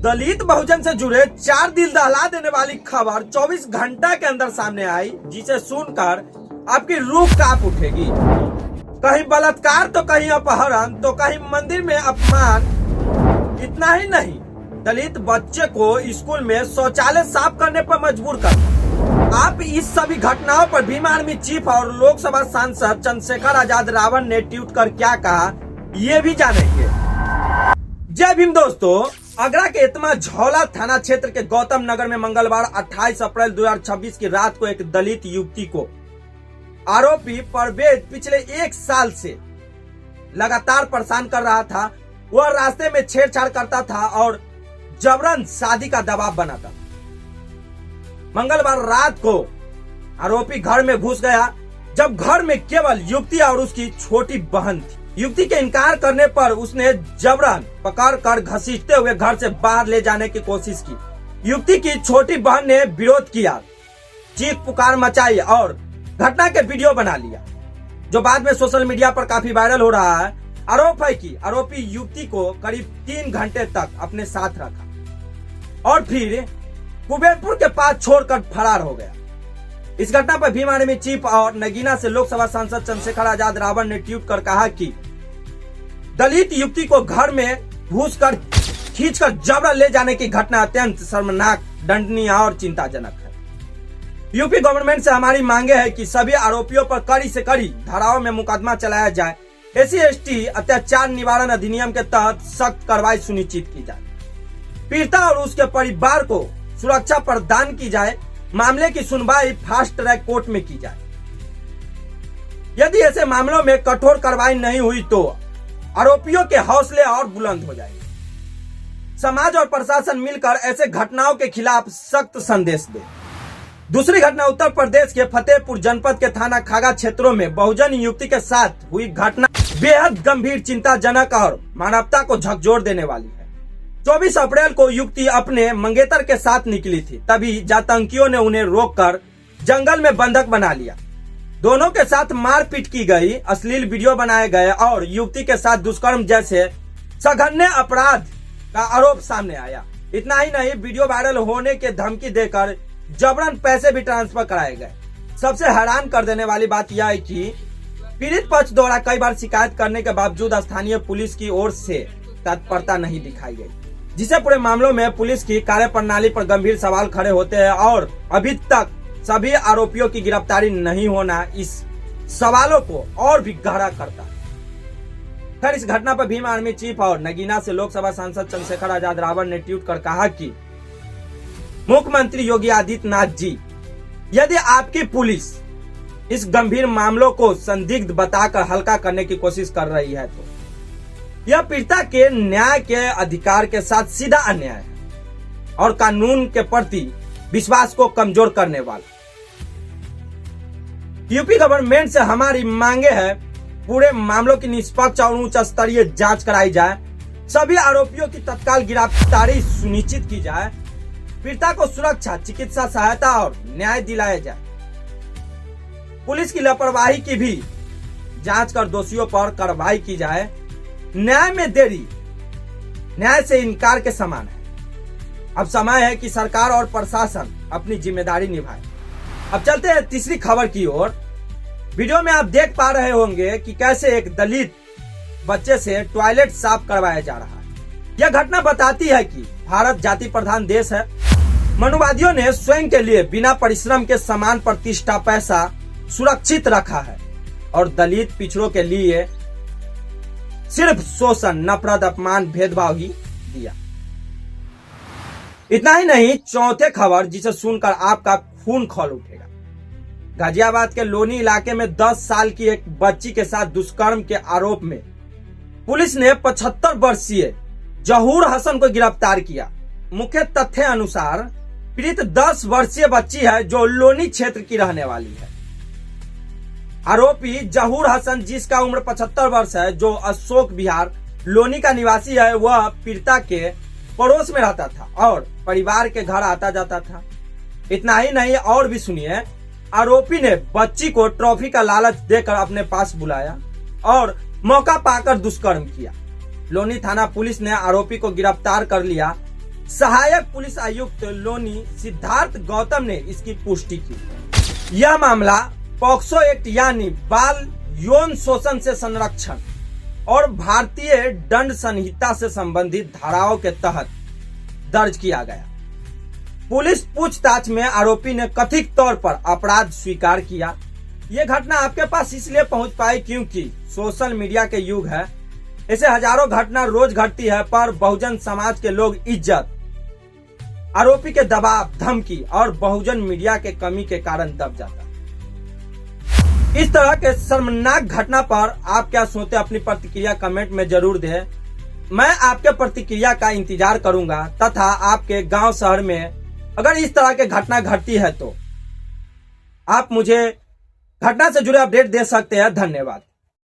दलित बहुजन से जुड़े 4 दिल दहला देने वाली खबर 24 घंटा के अंदर सामने आई, जिसे सुनकर आपकी रूह कांप उठेगी। कहीं बलात्कार तो कहीं अपहरण तो कहीं मंदिर में अपमान। इतना ही नहीं, दलित बच्चे को स्कूल में शौचालय साफ करने पर मजबूर कर। आप इस सभी घटनाओं पर भीम आर्मी चीफ और लोकसभा सांसद चंद्रशेखर आजाद रावण ने ट्वीट कर क्या कहा, ये भी जानेंगे। जय भीम दोस्तों। आगरा के इतमा झौला थाना क्षेत्र के गौतम नगर में मंगलवार 28 अप्रैल 2026 की रात को एक दलित युवती को आरोपी परवेज पिछले 1 साल से लगातार परेशान कर रहा था। वह रास्ते में छेड़छाड़ करता था और जबरन शादी का दबाव बनाता। मंगलवार रात को आरोपी घर में घुस गया, जब घर में केवल युवती और उसकी छोटी बहन थी। युवती के इनकार करने पर उसने जबरन पकड़कर घसीटते हुए घर से बाहर ले जाने की कोशिश की। युवती की छोटी बहन ने विरोध किया, चीख पुकार मचाई और घटना के वीडियो बना लिया, जो बाद में सोशल मीडिया पर काफी वायरल हो रहा है। आरोप है कि आरोपी युवती को करीब 3 घंटे तक अपने साथ रखा और फिर कुबेरपुर के पास छोड़कर फरार हो गया। इस घटना पर भीम आर्मी चीफ और नगीना से लोकसभा सांसद चंद्रशेखर आजाद रावण ने ट्वीट कर कहा कि दलित युवती को घर में घुसकर खींचकर जबरन ले जाने की घटना अत्यंत शर्मनाक, दंडनीय और चिंताजनक है। यूपी गवर्नमेंट से हमारी मांगे है कि सभी आरोपियों पर कड़ी से कड़ी धाराओं में मुकदमा चलाया जाए। SC/ST अत्याचार निवारण अधिनियम के तहत सख्त कार्रवाई सुनिश्चित की जाए। पीड़िता और उसके परिवार को सुरक्षा प्रदान की जाए। मामले की सुनवाई फास्ट ट्रैक कोर्ट में की जाए। यदि ऐसे मामलों में कठोर कार्रवाई नहीं हुई तो आरोपियों के हौसले और बुलंद हो जाएंगे। समाज और प्रशासन मिलकर ऐसे घटनाओं के खिलाफ सख्त संदेश दे। दूसरी घटना उत्तर प्रदेश के फतेहपुर जनपद के थाना खागा क्षेत्रों में बहुजन युवती के साथ हुई घटना बेहद गंभीर, चिंताजनक और मानवता को झकझोर देने वाली है। 24 अप्रैल को युवती अपने मंगेतर के साथ निकली थी, तभी आतंकियों ने उन्हें रोककर जंगल में बंधक बना लिया। दोनों के साथ मारपीट की गई, अश्लील वीडियो बनाए गए और युवती के साथ दुष्कर्म जैसे सघन्य अपराध का आरोप सामने आया। इतना ही नहीं, वीडियो वायरल होने के धमकी देकर जबरन पैसे भी ट्रांसफर कराए गए। सबसे हैरान कर देने वाली बात यह है कि पीड़ित पक्ष द्वारा कई बार शिकायत करने के बावजूद स्थानीय पुलिस की ओर से तत्परता नहीं दिखाई गई, जिससे पूरे मामलों में पुलिस की कार्यप्रणाली पर गंभीर सवाल खड़े होते हैं और अभी तक सभी आरोपियों की गिरफ्तारी नहीं होना इस सवालों को और भी गहरा करता है। खैर, इस घटना पर भीम आर्मी चीफ और नगीना से लोकसभा सांसद चंद्रशेखर आजाद रावण ने ट्वीट कर कहा कि मुख्यमंत्री योगी आदित्यनाथ जी, यदि आपकी पुलिस इस गंभीर मामलों को संदिग्ध बताकर हल्का करने की कोशिश कर रही है तो यह पीड़िता के न्याय के अधिकार के साथ सीधा अन्याय है और कानून के प्रति विश्वास को कमजोर करने वाला। यूपी गवर्नमेंट से हमारी मांगे है, पूरे मामलों की निष्पक्ष और उच्च स्तरीय जांच कराई जाए। सभी आरोपियों की तत्काल गिरफ्तारी सुनिश्चित की जाए। पीड़िता को सुरक्षा, चिकित्सा सहायता और न्याय दिलाया जाए। पुलिस की लापरवाही की भी जांच कर दोषियों पर कार्रवाई की जाए। न्याय में देरी न्याय से इनकार के समान है। अब समय है कि सरकार और प्रशासन अपनी जिम्मेदारी निभाए। अब चलते हैं तीसरी खबर की ओर। वीडियो में आप देख पा रहे होंगे कि कैसे एक दलित बच्चे से टॉयलेट साफ करवाया जा रहा है। यह घटना बताती है कि भारत जाति प्रधान देश है। मनुवादियों ने स्वयं के लिए बिना परिश्रम के समान प्रतिष्ठा, पैसा सुरक्षित रखा है और दलित पिछड़ों के लिए सिर्फ शोषण, नफरत, अपमान, भेदभाव ही दिया। इतना ही नहीं, चौथे खबर जिसे सुनकर आपका खून खौल उठेगा। गाजियाबाद के लोनी इलाके में 10 साल की एक बच्ची के साथ दुष्कर्म के आरोप में पुलिस ने 75 वर्षीय जहूर हसन को गिरफ्तार किया। मुख्य तथ्य अनुसार पीड़ित 10 वर्षीय बच्ची है जो लोनी क्षेत्र की रहने वाली है। आरोपी जहूर हसन, जिसका उम्र 75 वर्ष है, जो अशोक विहार लोनी का निवासी है, वह पीड़िता के पड़ोस में रहता था और परिवार के घर आता जाता था। इतना ही नहीं, और भी सुनिए। आरोपी ने बच्ची को ट्रॉफी का लालच देकर अपने पास बुलाया और मौका पाकर दुष्कर्म किया। लोनी थाना पुलिस ने आरोपी को गिरफ्तार कर लिया। सहायक पुलिस आयुक्त लोनी सिद्धार्थ गौतम ने इसकी पुष्टि की। यह मामला पॉक्सो एक्ट यानी बाल यौन शोषण से संरक्षण और भारतीय दंड संहिता से संबंधित धाराओं के तहत दर्ज किया गया। पुलिस पूछताछ में आरोपी ने कथित तौर पर अपराध स्वीकार किया। ये घटना आपके पास इसलिए पहुंच पाई क्योंकि सोशल मीडिया के युग है। ऐसे हजारों घटना रोज घटती है, पर बहुजन समाज के लोग इज्जत, आरोपी के दबाव, धमकी और बहुजन मीडिया के कमी के कारण दब जाता है। इस तरह के शर्मनाक घटना पर आप क्या सोचते हैं? अपनी प्रतिक्रिया कमेंट में जरूर दें। मैं आपके प्रतिक्रिया का इंतजार करूंगा तथा आपके गांव शहर में अगर इस तरह की घटना घटती है तो आप मुझे घटना से जुड़े अपडेट दे सकते हैं। धन्यवाद।